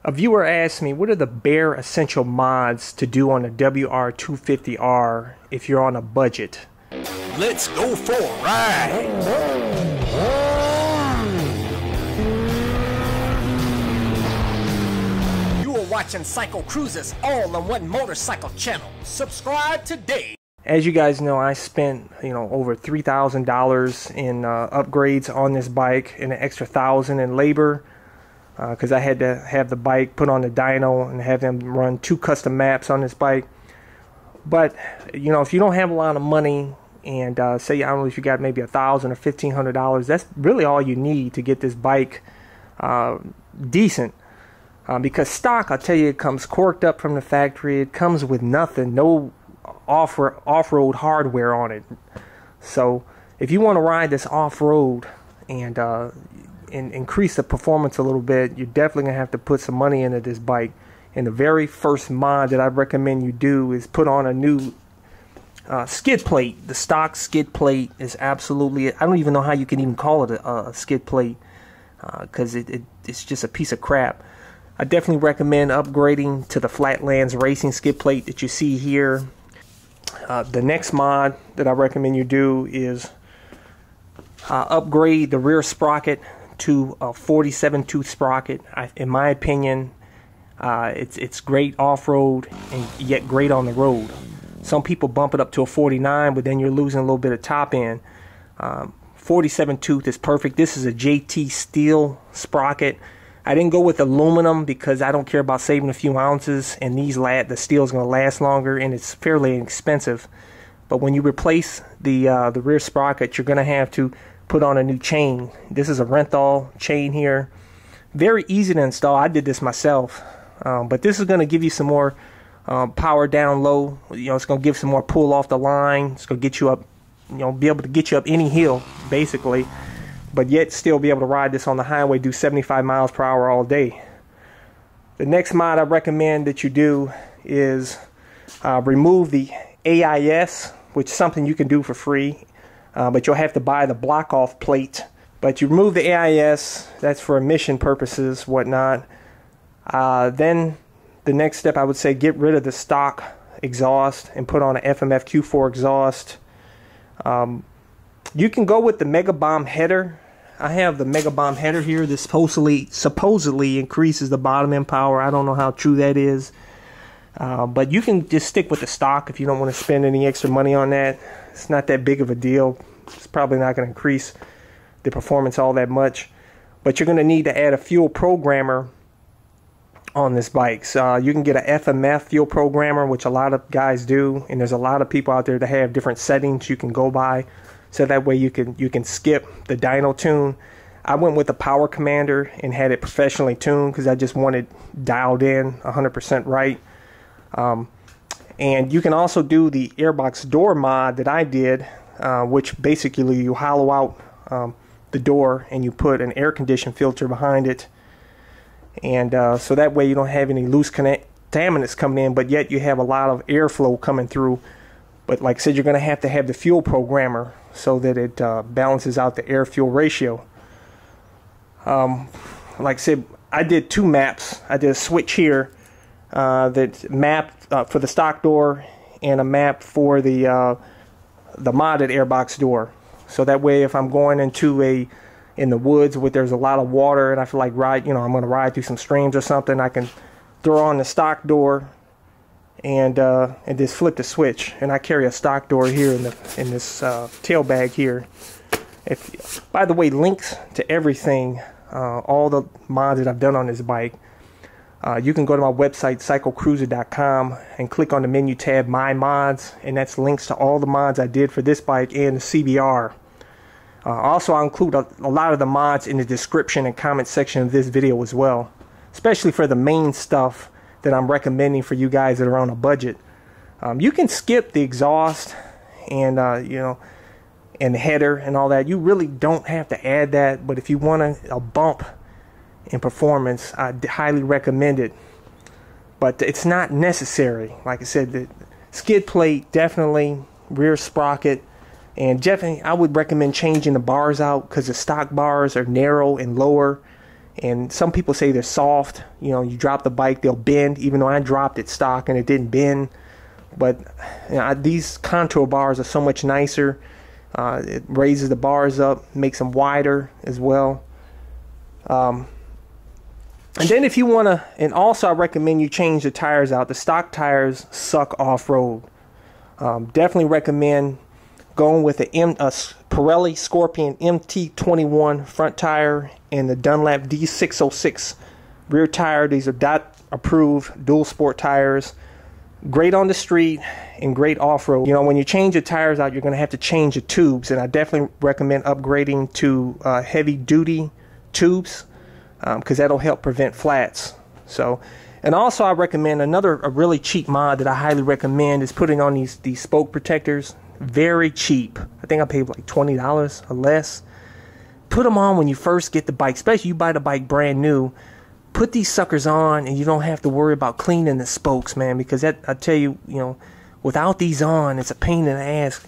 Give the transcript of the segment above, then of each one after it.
A viewer asked me, what are the bare essential mods to do on the WR250R if you're on a budget? Let's go for a ride! You are watching Psycho Cruises all on one motorcycle channel. Subscribe today. As you guys know, I spent over $3,000 in upgrades on this bike and an extra $1,000 in labor. Because I had to have the bike put on the dyno and have them run 2 custom maps on this bike. But if you don't have a lot of money, and say, I don't know, if you got maybe $1,000 or $1,500, that's really all you need to get this bike decent. Because stock, I'll tell you, it comes corked up from the factory. It comes with nothing, no off-road hardware on it. So if you want to ride this off-road and increase the performance a little bit, you're definitely gonna have to put some money into this bike. And the very first mod that I recommend you do is put on a new skid plate. The stock skid plate is absolutely, I don't even know how you can even call it a skid plate, because it's just a piece of crap. I definitely recommend upgrading to the Flatlands Racing skid plate that you see here. The next mod that I recommend you do is upgrade the rear sprocket to a 47 tooth sprocket. In my opinion, it's great off-road and yet great on the road. Some people bump it up to a 49, but then you're losing a little bit of top end. 47 tooth is perfect. This is a JT steel sprocket. I didn't go with aluminum because I don't care about saving a few ounces, and the steel is going to last longer, and it's fairly inexpensive. But when you replace the rear sprocket, you're going to have to put on a new chain. This is a Renthal chain here. Very easy to install. I did this myself. But this is going to give you some more power down low. It's going to give some more pull off the line. It's going to get you up, be able to get you up any hill, basically. But yet still be able to ride this on the highway, do 75 miles per hour all day. The next mod I recommend that you do is remove the AIS, which is something you can do for free. But you'll have to buy the block off plate. But you remove the AIS, that's for emission purposes, whatnot. Then the next step, I would say, get rid of the stock exhaust and put on an FMF Q4 exhaust. You can go with the Mega Bomb header. I have the Mega Bomb header here. This supposedly increases the bottom end power. I don't know how true that is. But you can just stick with the stock if you don't want to spend any extra money on that. It's not that big of a deal. It's probably not going to increase the performance all that much. But you're going to need to add a fuel programmer on this bike. So you can get an FMF fuel programmer, which a lot of guys do. And there's a lot of people out there that have different settings you can go by. So that way you can skip the dyno tune. I went with the Power Commander and had it professionally tuned because I just wanted dialed in 100% right. And you can also do the airbox door mod that I did, which basically you hollow out the door and you put an air condition filter behind it, and so that way you don't have any loose contaminants coming in, but yet you have a lot of airflow coming through. But like I said, you're going to have the fuel programmer so that it balances out the air-fuel ratio. Like I said, I did 2 maps. I did a switch here that mapped for the stock door and a map for the modded airbox door. So that way, if I'm going in the woods where there's a lot of water and I feel like I'm going to ride through some streams or something, I can throw on the stock door and just flip the switch. And I carry a stock door here in this tail bag here. By the way, links to everything, all the mods that I've done on this bike. You can go to my website, psychocruiser.com, and click on the menu tab, My Mods, and that's links to all the mods I did for this bike and the CBR. Also, I'll include a lot of the mods in the description and comment section of this video as well, especially for the main stuff that I'm recommending for you guys that are on a budget. You can skip the exhaust and and the header and all that. You really don't have to add that, but if you want a bump in performance, I highly recommend it. But it's not necessary. Like I said, the skid plate, definitely, rear sprocket, and definitely I would recommend changing the bars out because the stock bars are narrow and lower, And some people say they're soft. You know, you drop the bike, they'll bend, even though I dropped it stock and it didn't bend. But you know, these contour bars are so much nicer. It raises the bars up, makes them wider as well. And then if you want to, and also I recommend you change the tires out. The stock tires suck off-road. Definitely recommend going with a Pirelli Scorpion MT21 front tire and the Dunlop D606 rear tire. These are DOT approved dual sport tires. Great on the street and great off-road. You know, when you change the tires out, you're going to have to change the tubes, and I definitely recommend upgrading to heavy duty tubes, because that'll help prevent flats. So, and also I recommend a really cheap mod that I highly recommend is putting on these spoke protectors. Very cheap. I think I paid like $20 or less. Put them on when you first get the bike, especially you buy the bike brand new. Put these suckers on and you don't have to worry about cleaning the spokes, man, because that, I tell you, you know, without these on, it's a pain in the ass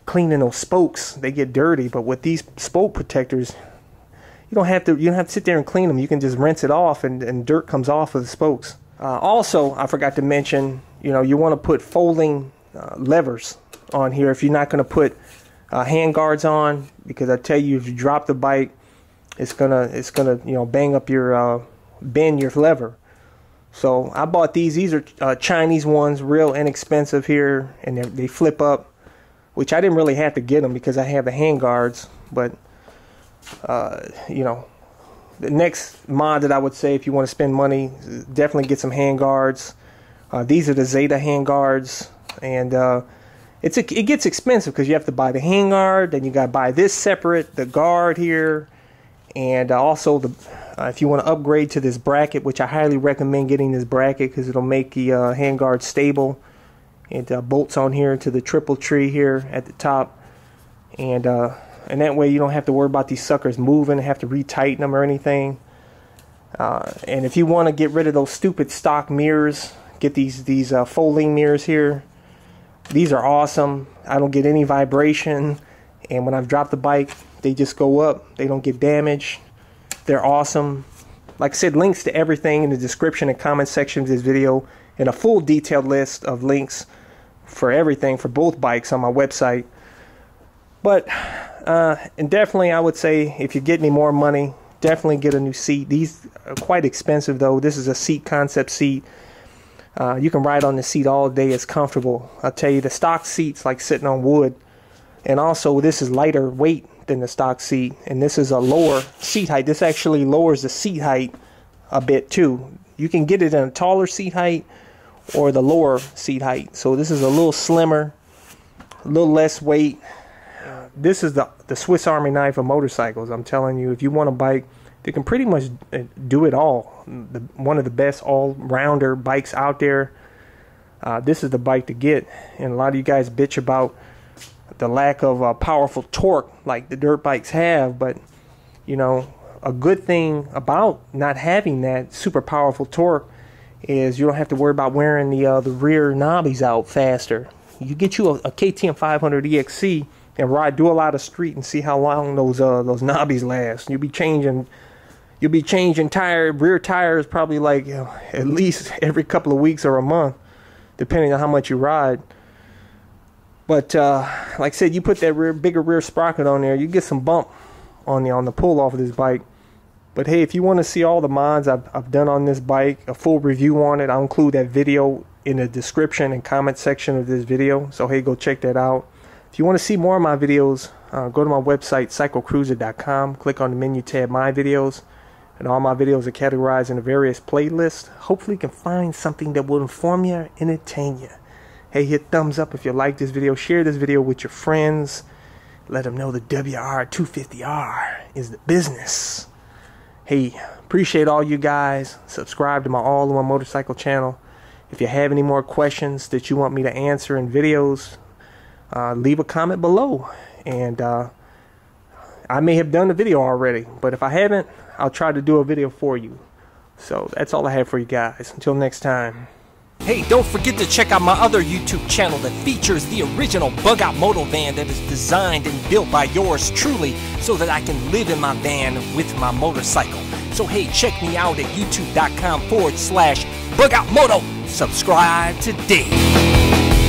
cleaning those spokes. They get dirty, but with these spoke protectors, you don't have to sit there and clean them. You can just rinse it off and dirt comes off of the spokes. Also, I forgot to mention, you know, you want to put folding levers on here if you're not going to put hand guards on, because I tell you, if you drop the bike, it's gonna you know, bang up your bend your lever. So I bought these. These are Chinese ones, real inexpensive here, and they flip up, which I didn't really have to get them because I have the hand guards. But you know, the next mod that I would say if you want to spend money, definitely get some hand guards. These are the Zeta hand guards, and it gets expensive because you have to buy the hand guard, then you got to buy this separate, the guard here, and also the if you want to upgrade to this bracket, which I highly recommend getting this bracket because it'll make the hand guard stable. It bolts on here to the triple tree here at the top, and that way you don't have to worry about these suckers moving, have to retighten them or anything. And if you want to get rid of those stupid stock mirrors, get these folding mirrors here. These are awesome. I don't get any vibration, and when I've dropped the bike, they just go up. They don't get damaged. They're awesome. Like I said, links to everything in the description and comment section of this video, and a full detailed list of links for everything for both bikes on my website. But and definitely I would say, if you get any more money, definitely get a new seat. These are quite expensive though. This is a seat concept seat. You can ride on the seat all day. It's comfortable. I'll tell you, the stock seat's like sitting on wood. And also, this is lighter weight than the stock seat. And this is a lower seat height. This actually lowers the seat height a bit too. You can get it in a taller seat height or the lower seat height. So this is a little slimmer, a little less weight. This is the Swiss Army knife of motorcycles. I'm telling you, if you want a bike that can pretty much do it all, one of the best all-rounder bikes out there, this is the bike to get. And a lot of you guys bitch about the lack of powerful torque like the dirt bikes have, but you know, a good thing about not having that super powerful torque is you don't have to worry about wearing the rear knobbies out faster. You get you a KTM 500 EXC and do a lot of street and see how long those knobbies last. You'll be changing rear tires probably like, you know, at least every couple of weeks or a month, depending on how much you ride. But like I said, you put that bigger rear sprocket on there, you get some bump on the pull off of this bike. But hey, if you want to see all the mods I've done on this bike, a full review on it, I'll include that video in the description and comment section of this video. So hey, go check that out. If you want to see more of my videos, go to my website, cyclecruiser.com. Click on the menu tab, My Videos. And all my videos are categorized into various playlists. Hopefully you can find something that will inform you and entertain you. Hey, hit thumbs up if you like this video. Share this video with your friends. Let them know the WR250R is the business. Hey, appreciate all you guys. Subscribe to my All-in-One Motorcycle channel. If you have any more questions that you want me to answer in videos, leave a comment below. And I may have done the video already, but if I haven't, I'll try to do a video for you. So that's all I have for you guys. Until next time. Hey, don't forget to check out my other YouTube channel that features the original bug out moto van that is designed and built by yours truly so that I can live in my van with my motorcycle. So hey, check me out at youtube.com/bugoutmoto. Subscribe today.